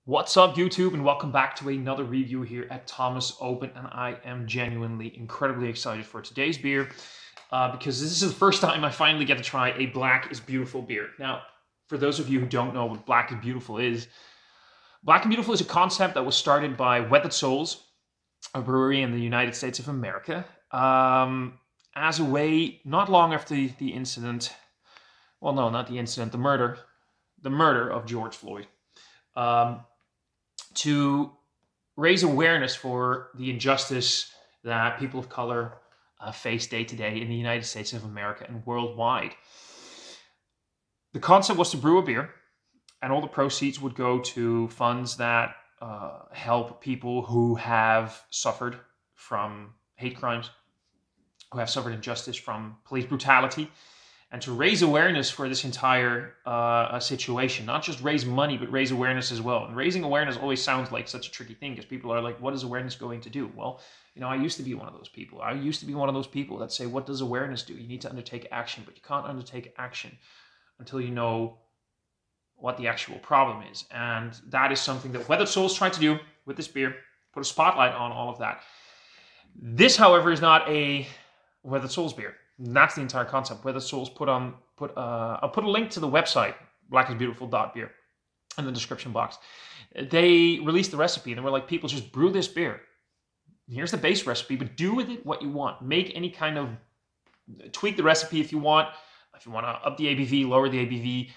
What's up, YouTube, and welcome back to another review here at Thomas Opent, and I am genuinely incredibly excited for today's beer because this is the first time I finally get to try a Black is Beautiful beer. Now, for those of you who don't know what Black is Beautiful is a concept that was started by Weathered Souls, a brewery in the United States of America, as a way, not long after the incident, well, no, not the incident, the murder of George Floyd, to raise awareness for the injustice that people of color face day to day in the United States of America and worldwide. The concept was to brew a beer, and all the proceeds would go to funds that help people who have suffered from hate crimes, who have suffered injustice from police brutality, and to raise awareness for this entire situation. Not just raise money, but raise awareness as well. And raising awareness always sounds like such a tricky thing because people are like, what is awareness going to do? Well, you know, I used to be one of those people. I used to be one of those people that say, what does awareness do? You need to undertake action, but you can't undertake action until you know what the actual problem is. And that is something that Weathered Souls tried to do with this beer, put a spotlight on all of that. This, however, is not a Weathered Souls beer. That's the entire concept. Weathered Souls I'll put a link to the website, blackisbeautiful.beer, in the description box. They released the recipe and they were like, people, just brew this beer. Here's the base recipe, but do with it what you want. Make any kind of, tweak the recipe if you want. If you want to up the ABV, lower the ABV.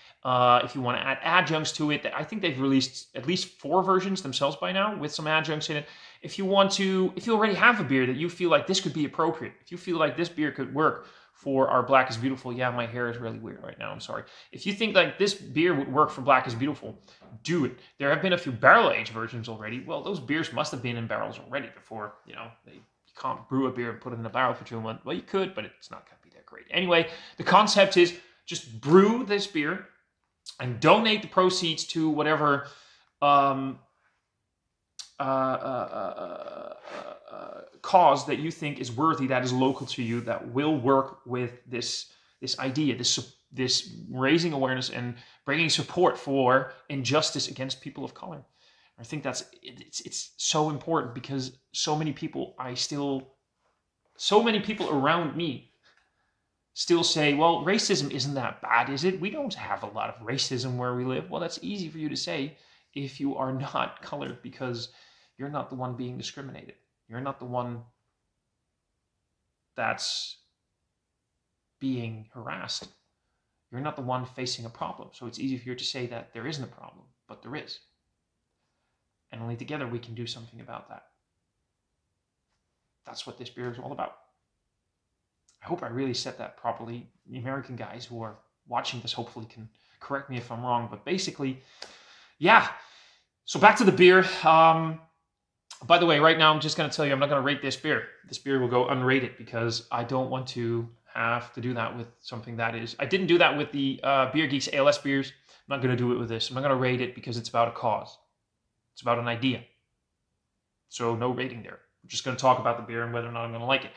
If you want to add adjuncts to it. I think they've released at least 4 versions themselves by now with some adjuncts in it. If you already have a beer that you feel like this could be appropriate, if you feel like this beer could work for our Black is Beautiful, yeah, my hair is really weird right now, I'm sorry. If you think like this beer would work for Black is Beautiful, do it. There have been a few barrel-aged versions already. Well, those beers must have been in barrels already before, you know, you can't brew a beer and put it in a barrel for 2 months. Well, you could, but it's not going to be that great. Anyway, the concept is just brew this beer and donate the proceeds to whatever cause that you think is worthy, that is local to you, that will work with this idea, this raising awareness and bringing support for injustice against people of color. I think it's so important because so many people around me still say, well, racism isn't that bad, is it? We don't have a lot of racism where we live. Well, that's easy for you to say if you are not colored because you're not the one being discriminated. You're not the one that's being harassed. You're not the one facing a problem. So it's easy for you to say that there isn't a problem, but there is. And only together we can do something about that. That's what this beer is all about. I hope I really said that properly. The American guys who are watching this hopefully can correct me if I'm wrong. But basically, yeah. So back to the beer. By the way, right now I'm just going to tell you I'm not going to rate this beer. This beer will go unrated because I don't want to have to do that with something that is... I didn't do that with the Beer Geeks ALS beers. I'm not going to do it with this. I'm not going to rate it because it's about a cause. It's about an idea. So no rating there. I'm just going to talk about the beer and whether or not I'm going to like it.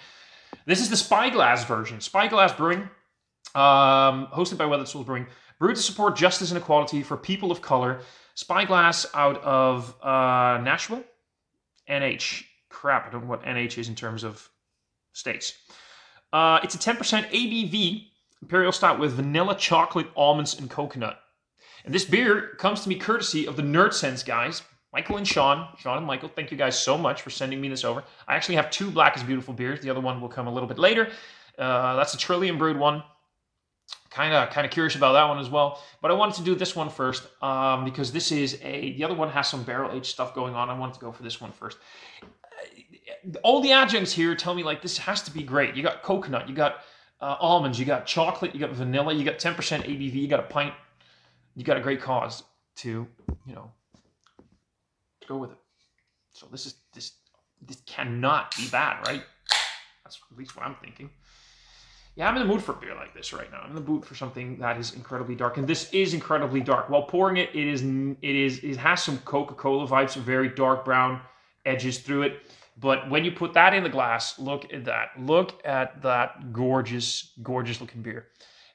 This is the Spyglass version. Spyglass Brewing, hosted by Weathered Souls Brewing, brewed to support justice and equality for people of color. Spyglass out of Nashville. NH. Crap, I don't know what NH is in terms of states. It's a 10% ABV Imperial Stout with vanilla, chocolate, almonds, and coconut. And this beer comes to me courtesy of the Nerd Sense guys, Michael and Sean. Sean and Michael, thank you guys so much for sending me this over. I actually have 2 Black is Beautiful beers. The other one will come a little bit later. That's a Trillium brewed one. Kind of curious about that one as well. But I wanted to do this one first because this is the other one has some barrel-aged stuff going on. I wanted to go for this one first. All the adjuncts here tell me like this has to be great. You got coconut, you got almonds, you got chocolate, you got vanilla, you got 10% ABV, you got a pint. You got a great cause to, you know, go with it. So this cannot be bad, right? That's at least what I'm thinking. Yeah, I'm in the mood for a beer like this right now. I'm in the mood for something that is incredibly dark, and this is incredibly dark. While pouring it, it has some Coca-Cola vibes, some very dark brown edges through it. But when you put that in the glass, look at that. Look at that gorgeous, gorgeous looking beer.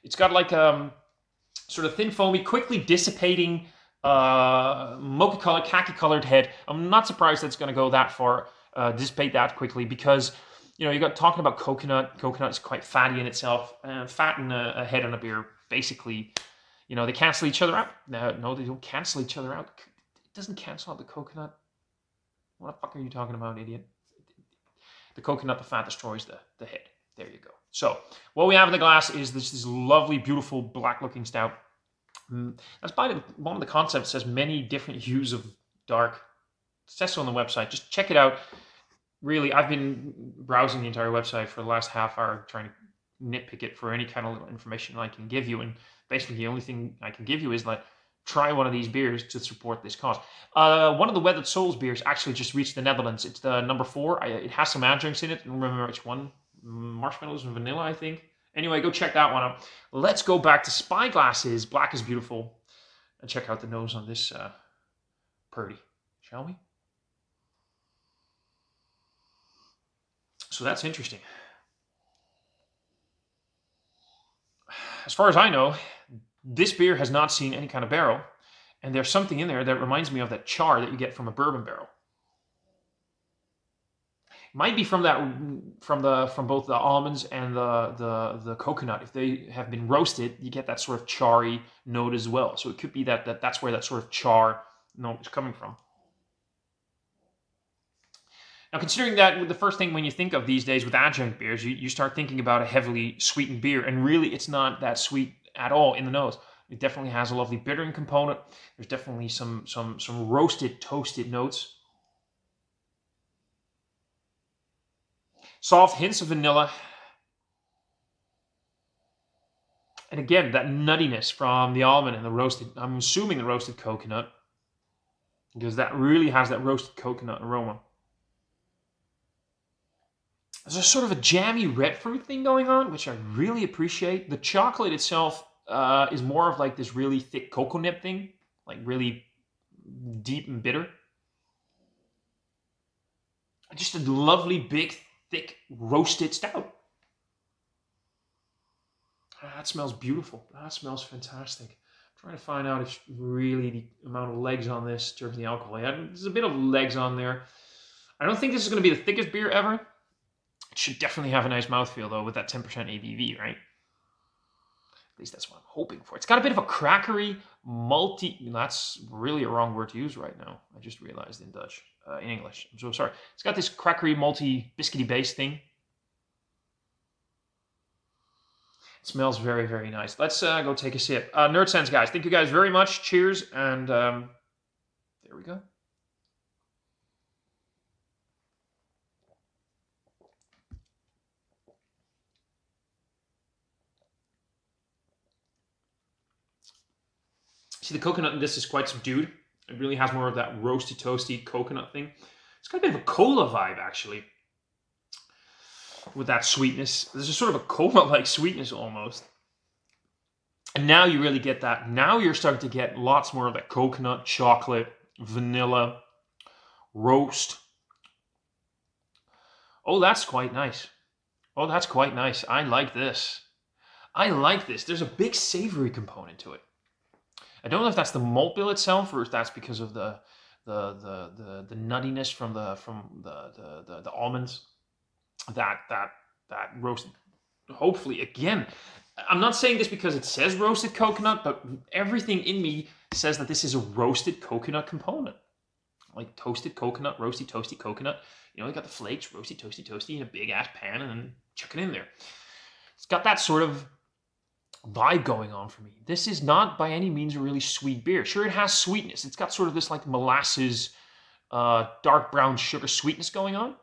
It's got like sort of thin, foamy, quickly dissipating mocha color, khaki colored head. I'm not surprised that it's going to go that far, dissipate that quickly, because you got talking about coconut. Coconut is quite fatty in itself. Fat in a head on a beer, basically, they cancel each other out. No, they don't cancel each other out. It doesn't cancel out the coconut. What the fuck are you talking about, idiot? The coconut, the fat destroys the head. There you go. So what we have in the glass is this lovely, beautiful, black-looking stout. That's by one of the concepts. Says many different hues of dark. It says so on the website. Just check it out. Really, I've been browsing the entire website for the last half hour trying to nitpick it for any kind of little information I can give you. And basically, the only thing I can give you is like, try one of these beers to support this cause. One of the Weathered Souls beers actually just reached the Netherlands. It's the number 4. It has some adjuncts in it. I don't remember which one. Marshmallows and vanilla, I think. Anyway, go check that one out. Let's go back to Spyglass's Black is Beautiful and check out the nose on this Purdy, shall we? So that's interesting. As far as I know, this beer has not seen any kind of barrel, and there's something in there that reminds me of that char that you get from a bourbon barrel. Might be from both the almonds and the coconut. If they have been roasted, you get that sort of charry note as well. So it could be that's where that sort of char note is coming from. Now, considering that the first thing when you think of these days with adjunct beers, you start thinking about a heavily sweetened beer, and really it's not that sweet at all in the nose. It definitely has a lovely bittering component. There's definitely some roasted, toasted notes. Soft hints of vanilla. And again, that nuttiness from the almond and the roasted, I'm assuming the roasted coconut, because that really has that roasted coconut aroma. There's a sort of a jammy red fruit thing going on, which I really appreciate. The chocolate itself is more of like this really thick cocoa nib thing, like really deep and bitter. Just a lovely, big, thick, roasted stout. That smells beautiful. That smells fantastic. I'm trying to find out if really the amount of legs on this in terms of the alcohol. There's a bit of legs on there. I don't think this is going to be the thickest beer ever. It should definitely have a nice mouthfeel, though, with that 10% ABV, right? At least that's what I'm hoping for. It's got a bit of a crackery, malty... That's really a wrong word to use right now. I just realized in Dutch. In English. I'm so sorry. It's got this crackery, malty, biscuity base thing. It smells very, very nice. Let's go take a sip. Nerd Sense, guys. Thank you guys very much. Cheers. And there we go. See, the coconut in this is quite subdued. It really has more of that roasty, toasty coconut thing. It's got a bit of a cola vibe, actually, with that sweetness. There's a sort of a cola-like sweetness almost. And now you really get that. Now you're starting to get lots more of that coconut, chocolate, vanilla, roast. Oh, that's quite nice. Oh, that's quite nice. I like this. I like this. There's a big savory component to it. I don't know if that's the malt bill itself, or if that's because of the nuttiness from the almonds. That roasted. Hopefully, again, I'm not saying this because it says roasted coconut, but everything in me says that this is a roasted coconut component, like toasted coconut, roasty, toasty coconut. You got the flakes, roasty, toasty, toasty, in a big ass pan, and then chuck it in there. It's got that sort of vibe going on for me. This is not by any means a really sweet beer. Sure, it has sweetness. It's got sort of this like molasses, dark brown sugar sweetness going on.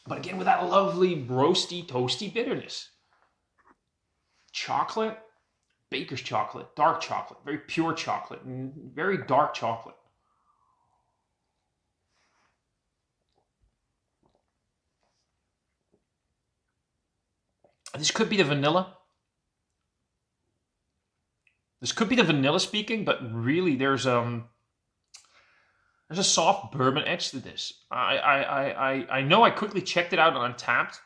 But again, with that lovely roasty, toasty bitterness. Chocolate, baker's chocolate, dark chocolate, very pure chocolate, and very dark chocolate. This could be the vanilla. This could be the vanilla speaking, but really there's a soft bourbon edge to this. I know I quickly checked it out on Untappd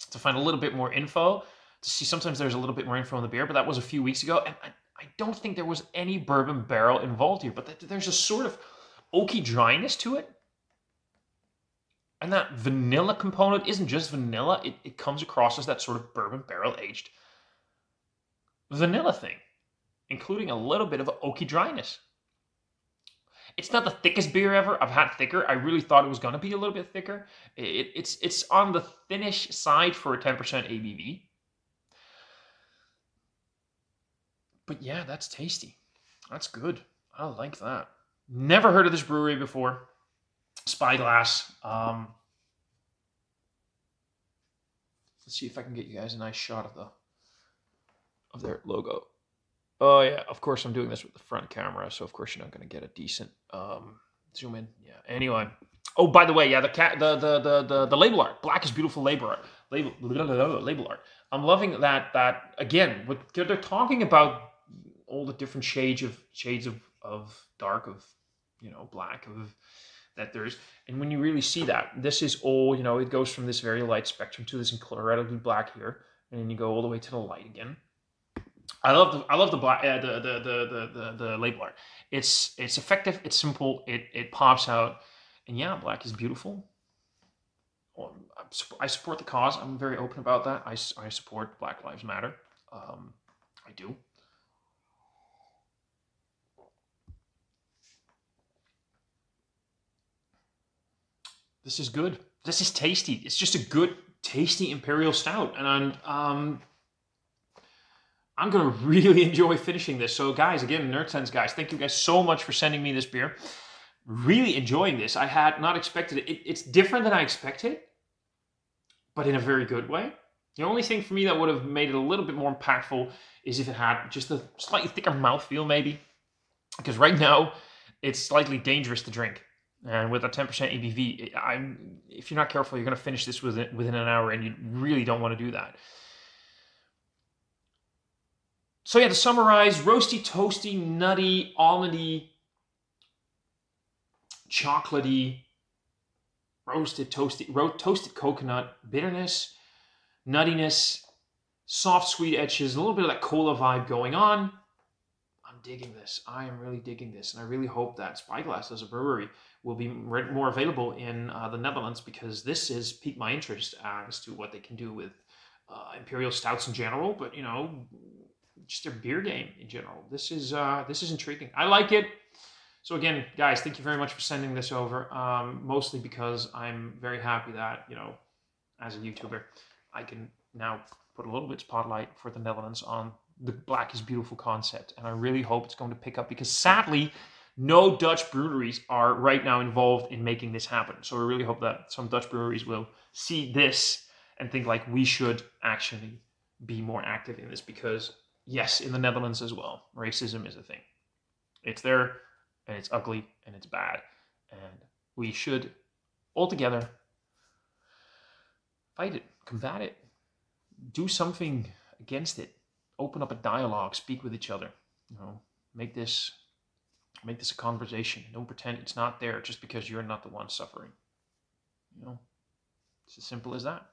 to find a little bit more info, to see sometimes there's a little bit more info on the beer, but that was a few weeks ago, and I don't think there was any bourbon barrel involved here, but there's a sort of oaky dryness to it. And that vanilla component isn't just vanilla. It comes across as that sort of bourbon barrel aged vanilla thing, including a little bit of oaky dryness. It's not the thickest beer ever. I've had thicker. I really thought it was going to be a little bit thicker. It's on the thinnish side for a 10% ABV. But yeah, that's tasty. That's good. I like that. Never heard of this brewery before. Spyglass. Let's see if I can get you guys a nice shot of their logo. Oh yeah, of course I'm doing this with the front camera, so of course you're not going to get a decent zoom in. Yeah. Anyway. Oh, by the way, yeah, the label art, black is beautiful label art. Label art. I'm loving that again. What they're talking about, all the different shades of dark, of black, of that there's, and when you really see that, this is all, it goes from this very light spectrum to this incredibly black here, and then you go all the way to the light again. I love the black, the label art. It's effective, it's simple, it pops out, and yeah, black is beautiful. I support the cause. I'm very open about that. I support Black Lives Matter. I do. This is good. This is tasty. It's just a good, tasty Imperial Stout. And I'm going to really enjoy finishing this. So guys, again, Nerd Sense guys, thank you guys so much for sending me this beer. Really enjoying this. I had not expected it. It's different than I expected, but in a very good way. The only thing for me that would have made it a little bit more impactful is if it had just a slightly thicker mouthfeel maybe. Because right now, it's slightly dangerous to drink. And with a 10% ABV, if you're not careful, you're going to finish this within an hour, and you really don't want to do that. So yeah, to summarize, roasty, toasty, nutty, almondy, chocolatey, toasted coconut, bitterness, nuttiness, soft, sweet edges, a little bit of that cola vibe going on. I'm digging this. I am really digging this, and I really hope that Spyglass as a brewery will be more available in the Netherlands, because this has piqued my interest as to what they can do with imperial stouts in general, but just their beer game in general. This is intriguing. I like it. So again, guys, thank you very much for sending this over. Mostly because I'm very happy that as a YouTuber, I can now put a little bit spotlight for the Netherlands on the Black is Beautiful concept, and I really hope it's going to pick up, because sadly, no Dutch breweries are right now involved in making this happen. So I really hope that some Dutch breweries will see this and think like we should actually be more active in this, because yes, in the Netherlands as well, racism is a thing. It's there, and it's ugly, and it's bad, and we should all together fight it, combat it, do something against it, open up a dialogue, speak with each other, make this a conversation. Don't pretend it's not there just because you're not the one suffering. It's as simple as that.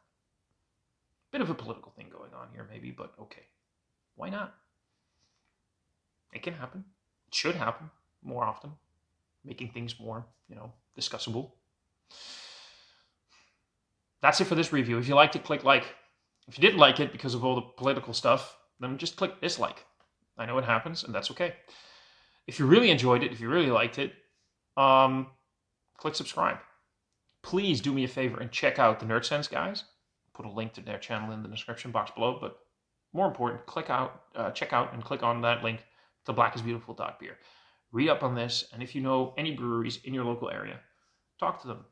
Bit of a political thing going on here maybe, but okay. Why not? It can happen. It should happen more often. Making things more, discussable. That's it for this review. If you liked it, click like. If you didn't like it because of all the political stuff, then just click dislike. I know it happens, and that's okay. If you really enjoyed it, if you really liked it, click subscribe. Please do me a favor and check out the Nerd Sense guys. Put a link to their channel in the description box below, but more important, check out and click on that link to blackisbeautiful.beer. Read up on this, and if you know any breweries in your local area, talk to them.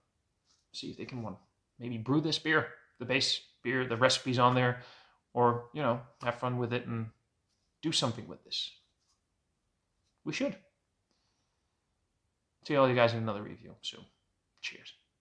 See if they can maybe brew this beer, the base beer, the recipes on there, or, have fun with it and do something with this. We should. See all you guys in another review soon. Cheers.